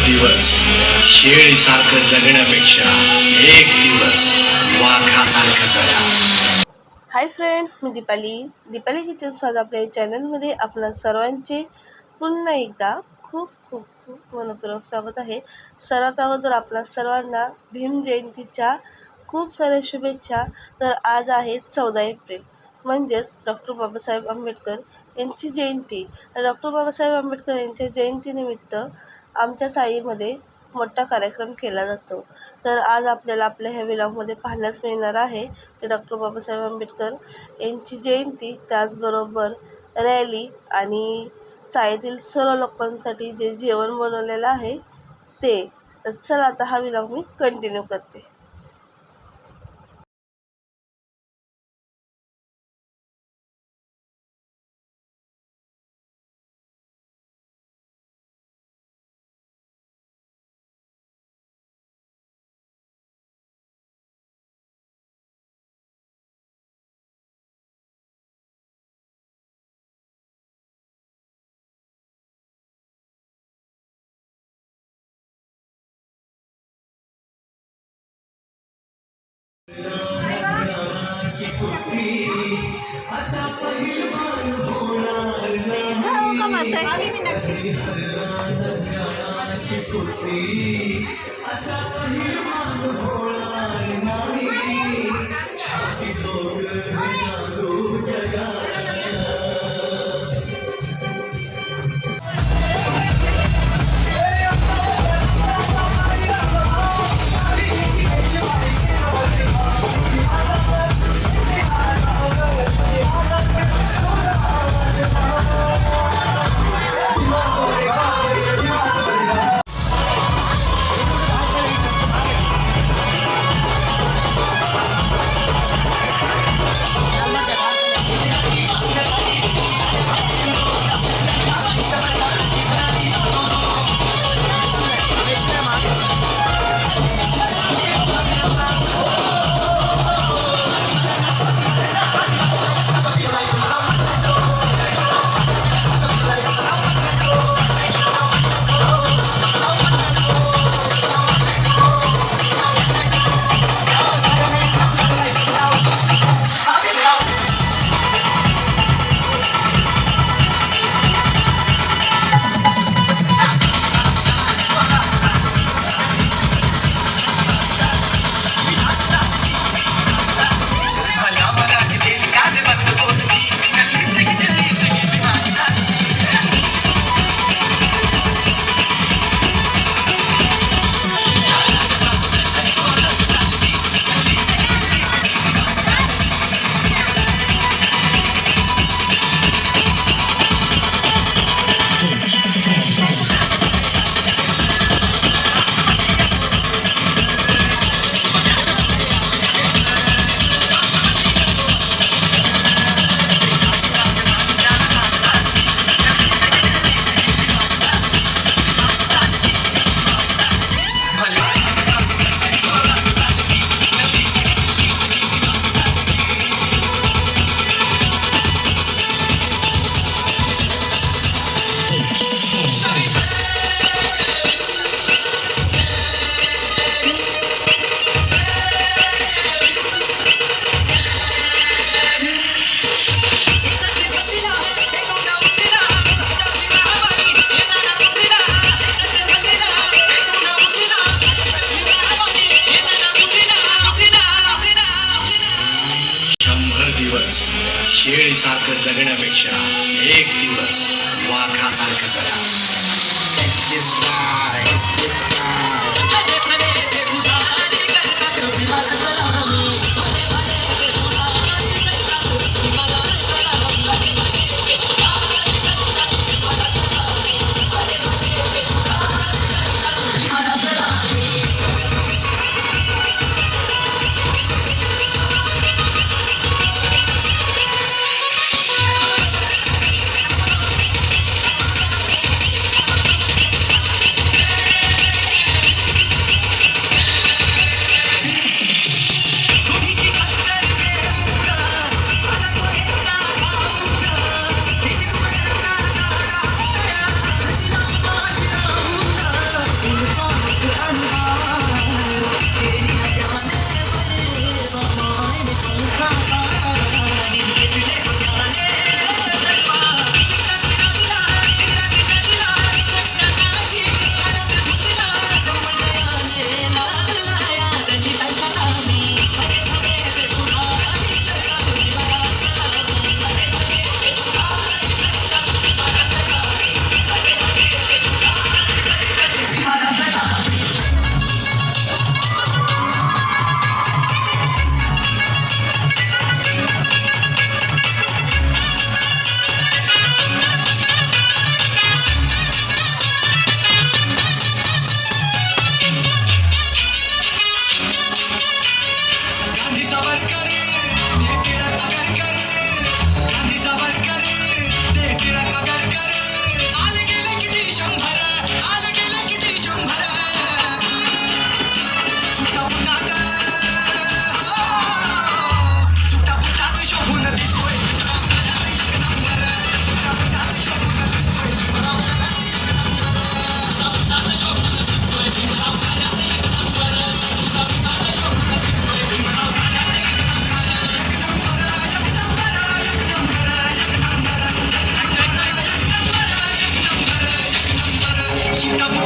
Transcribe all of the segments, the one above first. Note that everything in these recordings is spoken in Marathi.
दिवस शेळीसारखं जगण्यापेक्षा एक दिवस वाघासारखं जगा. हाय फ्रेंड्स, मी दीपाली किचन स्वाद आपल्या चॅनलमध्ये आपल्या सर्वांचे पुन्हा एकदा खूप खूप खूप मनपूर्वक स्वागत आहे. सर्वात अगोदर आपल्या सर्वांना भीम जयंतीच्या खूप साऱ्या शुभेच्छा. तर आज आहे 14 एप्रिल, म्हणजेच डॉक्टर बाबासाहेब आंबेडकर यांची जयंती. डॉक्टर बाबासाहेब आंबेडकर यांच्या जयंतीनिमित्त आमच्या शाळेमध्ये मोठा कार्यक्रम केला जातो. तर आज आपल्याला आपल्या ह्या व्लॉगमध्ये पाहण्यास मिळणार आहे की डॉक्टर बाबासाहेब आंबेडकर यांची जयंती, त्याचबरोबर रॅली आणि शाळेतील सर्व लोकांसाठी जे जेवण बनवलेलं आहे ते. तर चला आता हा व्लॉग मी कंटिन्यू करते.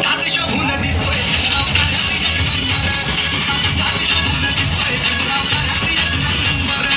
सुखात शोभून दिसतोय गावसाऱ्यात एक नंबर. सुखात शोभून दिसतोय गावसाऱ्यात एक नंबर.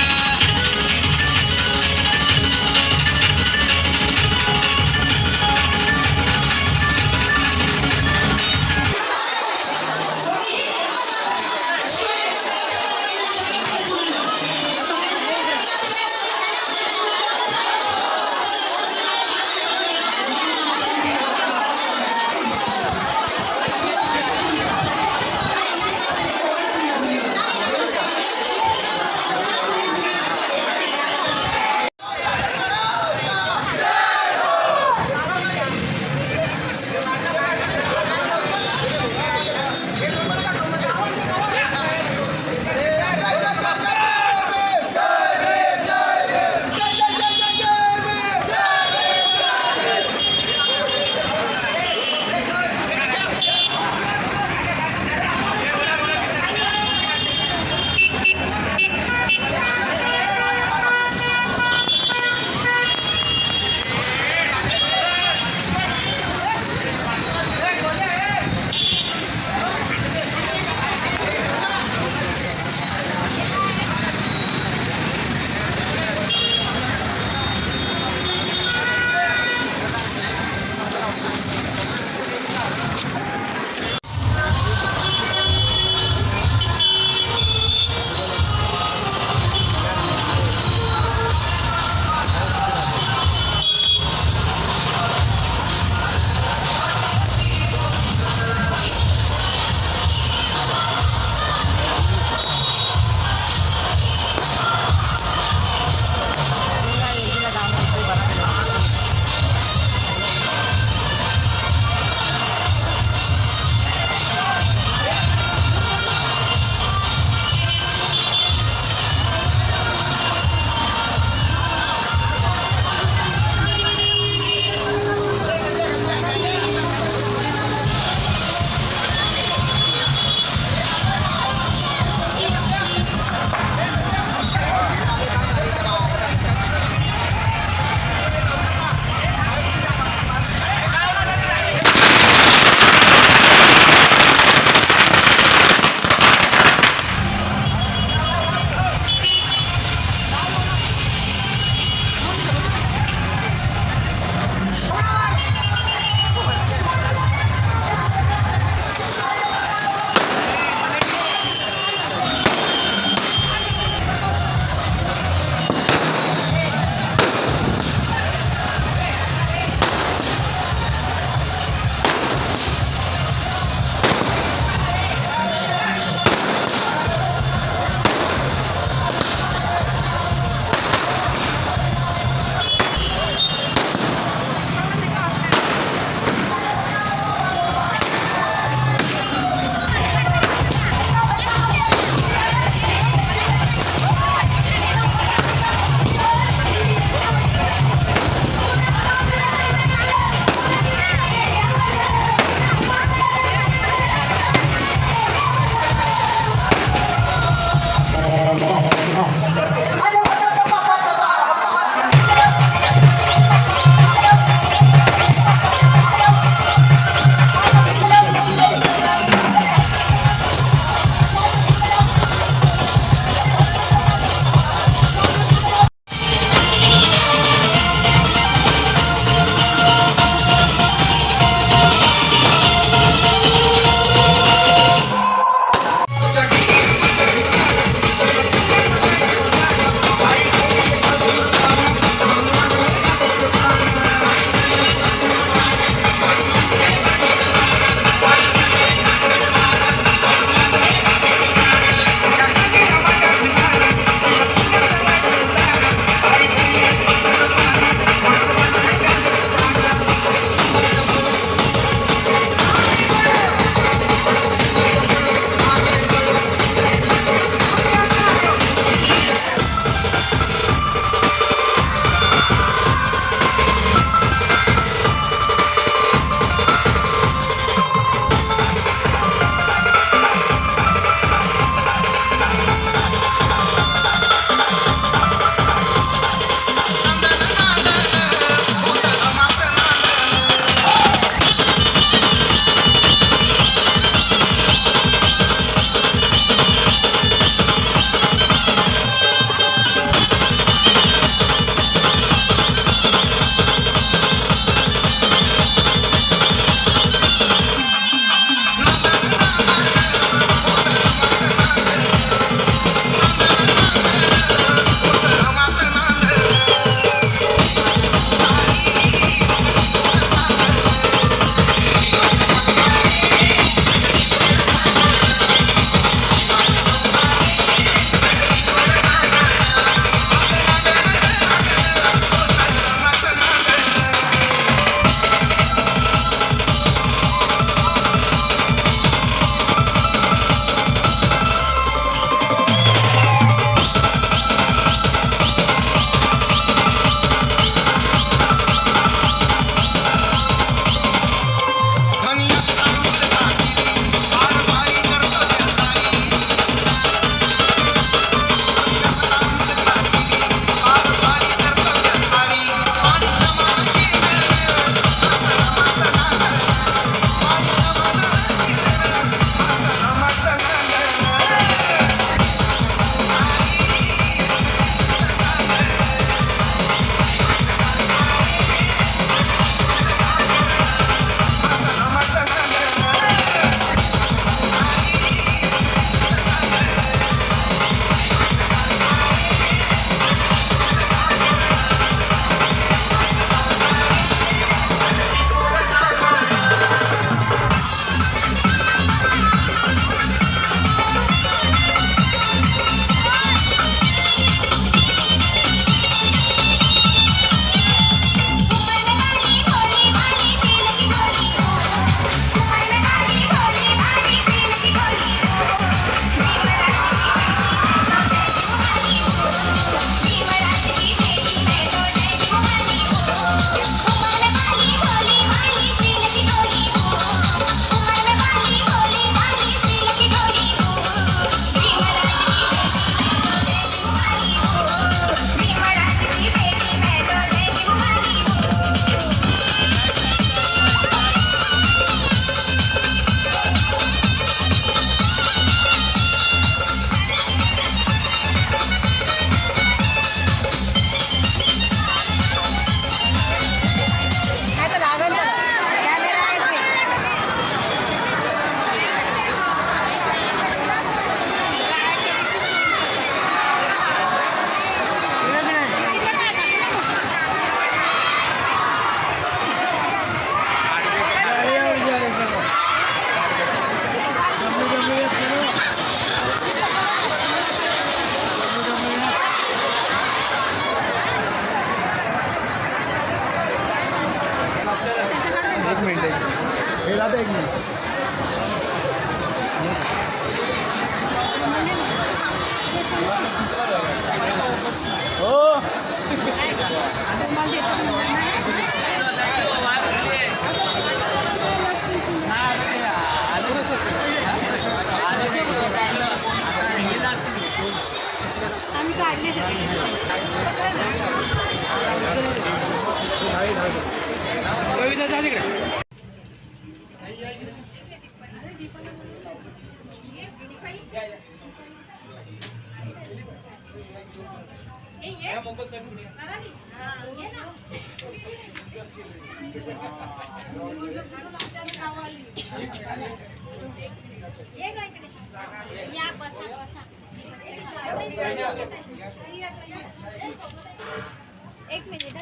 एक मिनिट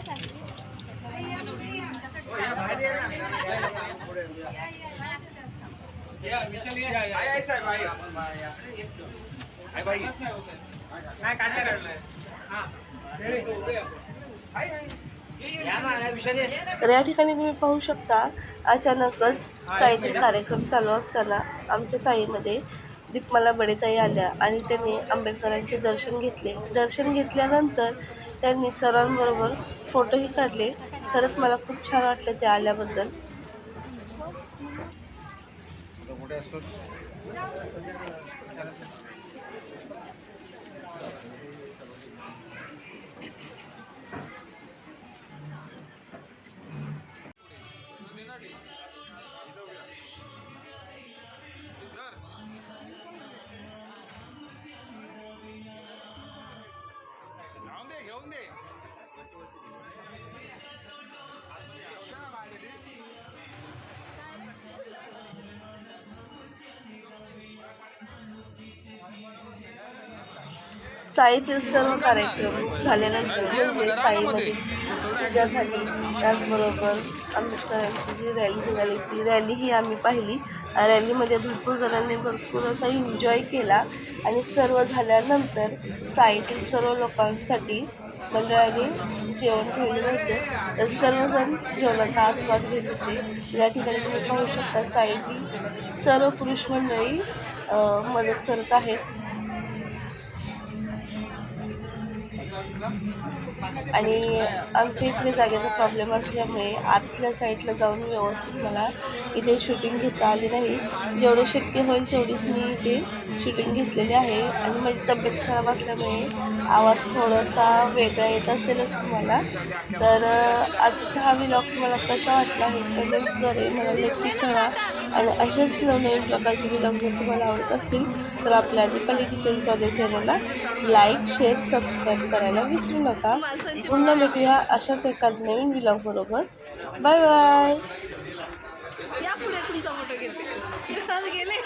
तर या ठिकाणी तुम्ही पाहू शकता, अचानकच चाळीतील कार्यक्रम चालू असताना आमच्या चाळीमध्ये दीपमाला बडेताई आल्या आणि त्यांनी आंबेडकरांचे दर्शन घेतले. दर्शन घेतल्यानंतर त्यांनी सर्वांबरोबर फोटोही काढले. खरंच मला खूप छान वाटलं ते आल्याबद्दल. चाळीतील सर्व कार्यक्रम झाल्यानंतर म्हणजे चाळीमध्ये पूजा झाली, त्याचबरोबर आंबेडकरांची जी रॅली निघाली ती रॅलीही आम्ही पाहिली. रॅलीमध्ये भरपूर जणांनी भरपूर असा एन्जॉय केला आणि सर्व झाल्यानंतर चाळीतील सर्व लोकांसाठी मंडळाने जेवण ठेवलेलं होतं. तर सर्वजण जेवणाचा आस्वाद घेत होते. या ठिकाणी तुम्ही पाहू शकता, चाळीतील सर्व पुरुष मंडळी मदत करत आहेत आणि आमच्या इकडे जागेचा प्रॉब्लेम असल्यामुळे आतल्या साईडला जाऊन व्यवस्थित मला इथे शूटिंग घेता आली नाही. जेवढं शक्य होईल तेवढीच मी इथे शूटिंग घेतलेली आहे आणि माझी तब्येत खराब असल्यामुळे आवाज थोडासा वेगळा येत असेलच तुम्हाला. तर आजचा हा व्लॉग तुम्हाला कसा वाटला आहे कमेंट्सद्वारे मला नक्की कळवा आणि अशाच नवनवीन प्रकारचे व्लॉग जर तुम्हाला आवडत असतील तर आपल्या दीपाली किचन स्वादे चॅनलला लाईक, शेअर, सबस्क्राईब करायला विसरू नका. पुन्हा भेटूया अशाच एका नवीन व्लॉग बरोबर. Bye bye. या पुढे तुमचा फोटो घेते गेले.